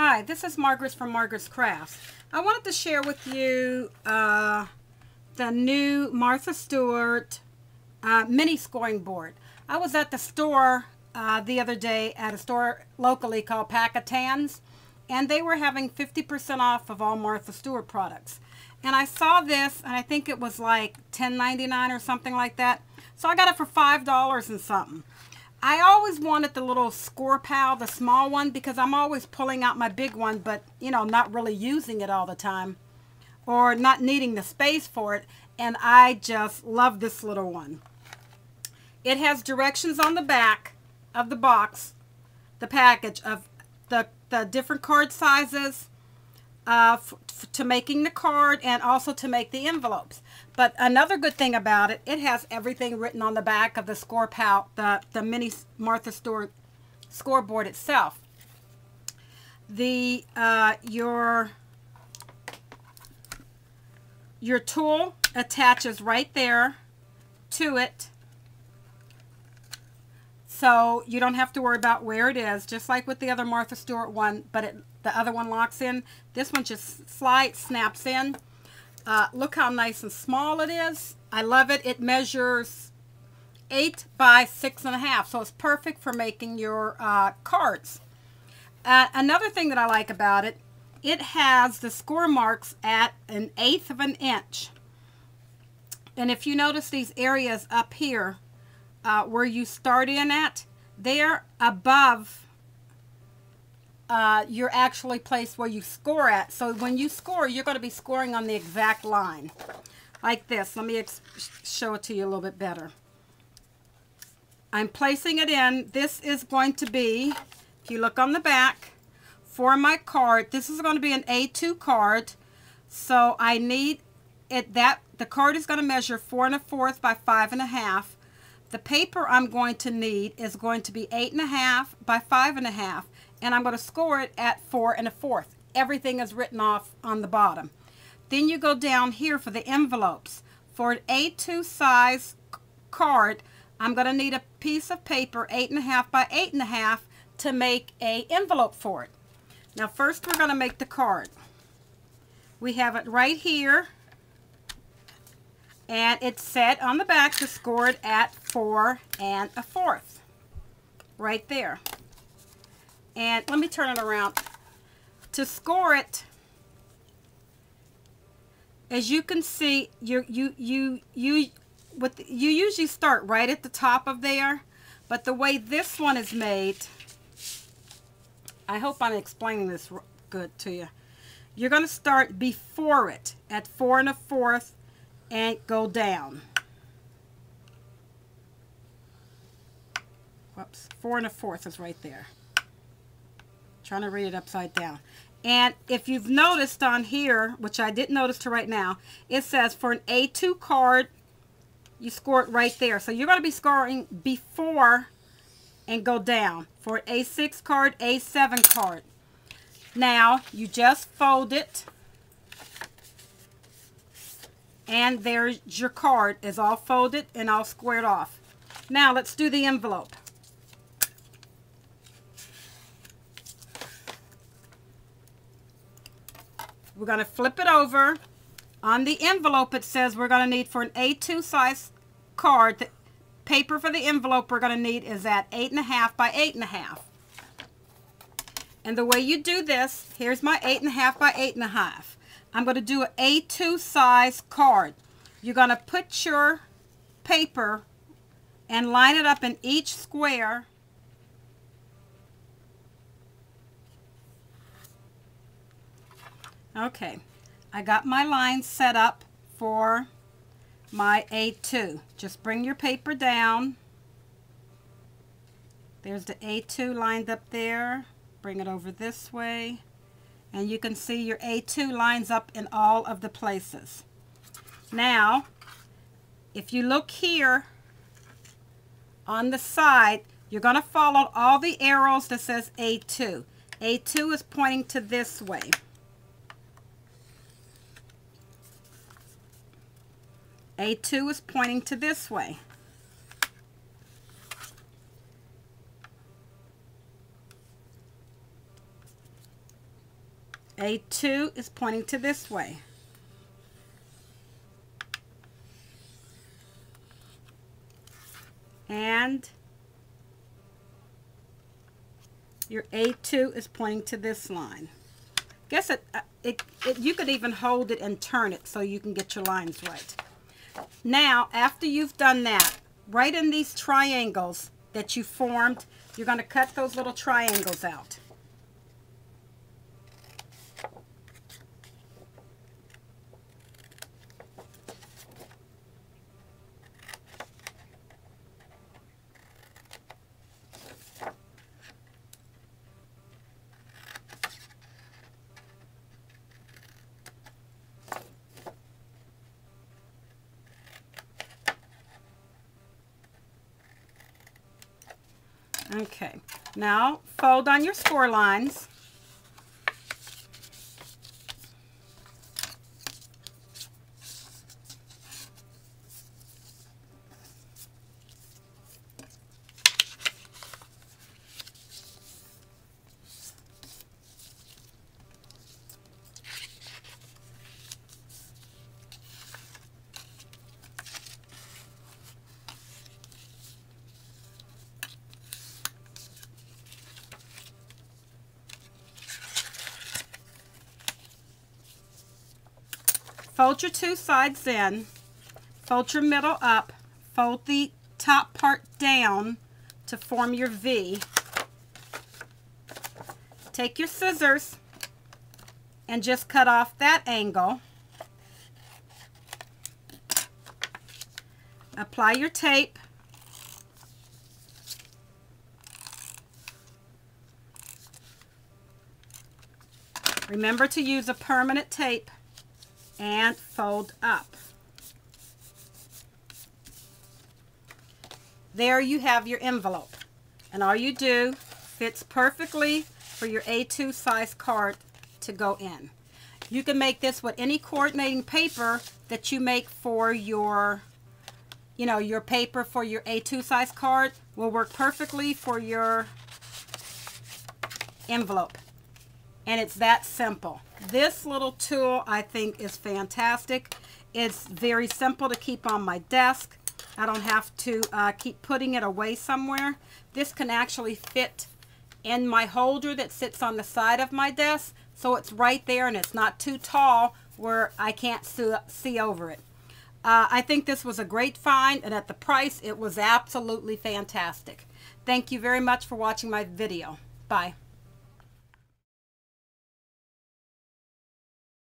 Hi, this is Margaret from Margaret's Crafts. I wanted to share with you the new Martha Stewart mini scoring board. I was at the store the other day at a store locally called Pack of Tans, and they were having 50% off of all Martha Stewart products. And I saw this, and I think it was like $10.99 or something like that. So I got it for $5 and something. I always wanted the little score pal, the small one, because I'm always pulling out my big one, but, you know, not really using it all the time or not needing the space for it. And I just love this little one. It has directions on the back of the box, the package of the different card sizes to making the card and also to make the envelopes. But another good thing about it, it has everything written on the back of the score pal, the mini Martha Stewart scoreboard itself. The your tool attaches right there to it, so you don't have to worry about where it is, just like with the other Martha Stewart one, but the other one locks in. This one just snaps in. Look how nice and small it is. I love it. It measures 8 by 6.5, so it's perfect for making your cards. Another thing that I like about it, it has the score marks at 1/8 of an inch. And if you notice these areas up here where you start in at, they're above your actually place where you score at. So when you score, you're going to be scoring on the exact line. Like this. Let me show it to you a little bit better. I'm placing it in. This is going to be, if you look on the back, for my card, this is going to be an A2 card. So I need it that the card is going to measure 4 1/4 by 5 1/2. The paper I'm going to need is going to be 8 1/2 by 5 1/2. And I'm going to score it at 4 1/4. Everything is written off on the bottom. Then you go down here for the envelopes. For an A2 size card, I'm going to need a piece of paper 8 1/2 by 8 1/2 to make an envelope for it. Now first we're going to make the card. We have it right here, and it's set on the back to score it at 4 1/4. Right there. And let me turn it around. To score it, as you can see, you usually start right at the top of there, but the way this one is made, I hope I'm explaining this good to you. You're going to start before it at 4 1/4 and go down. Whoops, 4 1/4 is right there. Trying to read it upside down. And if you've noticed on here, which I didn't notice till right now, it says for an A2 card, you score it right there. So you're going to be scoring before and go down. For an A6 card, A7 card. Now, you just fold it, and there's your card. It's all folded and all squared off. Now, let's do the envelope. We're going to flip it over. On the envelope, it says we're going to need for an A2 size card, the paper for the envelope we're going to need is at 8 1/2 by 8 1/2. And the way you do this, here's my 8 1/2 by 8 1/2. I'm going to do an A2 size card. You're going to put your paper and line it up in each square. Okay, I got my line set up for my A2. Just bring your paper down. There's the A2 lined up there. Bring it over this way. And you can see your A2 lines up in all of the places. Now, if you look here on the side, you're going to follow all the arrows that says A2. A2 is pointing to this way. A2 is pointing to this way. A2 is pointing to this way. And your A2 is pointing to this line. Guess you could even hold it and turn it so you can get your lines right. Now, after you've done that, right in these triangles that you formed, you're going to cut those little triangles out. Okay, now fold on your score lines. Fold your two sides in, fold your middle up, fold the top part down to form your V. Take your scissors and just cut off that angle. Apply your tape. Remember to use a permanent tape. And fold up. There you have your envelope. And all you do fits perfectly for your A2 size card to go in. You can make this with any coordinating paper that you make for your, your paper for your A2 size card will work perfectly for your envelope. And it's that simple. This little tool I think is fantastic. It's very simple to keep on my desk. I don't have to keep putting it away somewhere. This can actually fit in my holder that sits on the side of my desk. So it's right there and it's not too tall where I can't see over it. I think this was a great find, and at the price it was absolutely fantastic. Thank you very much for watching my video. Bye.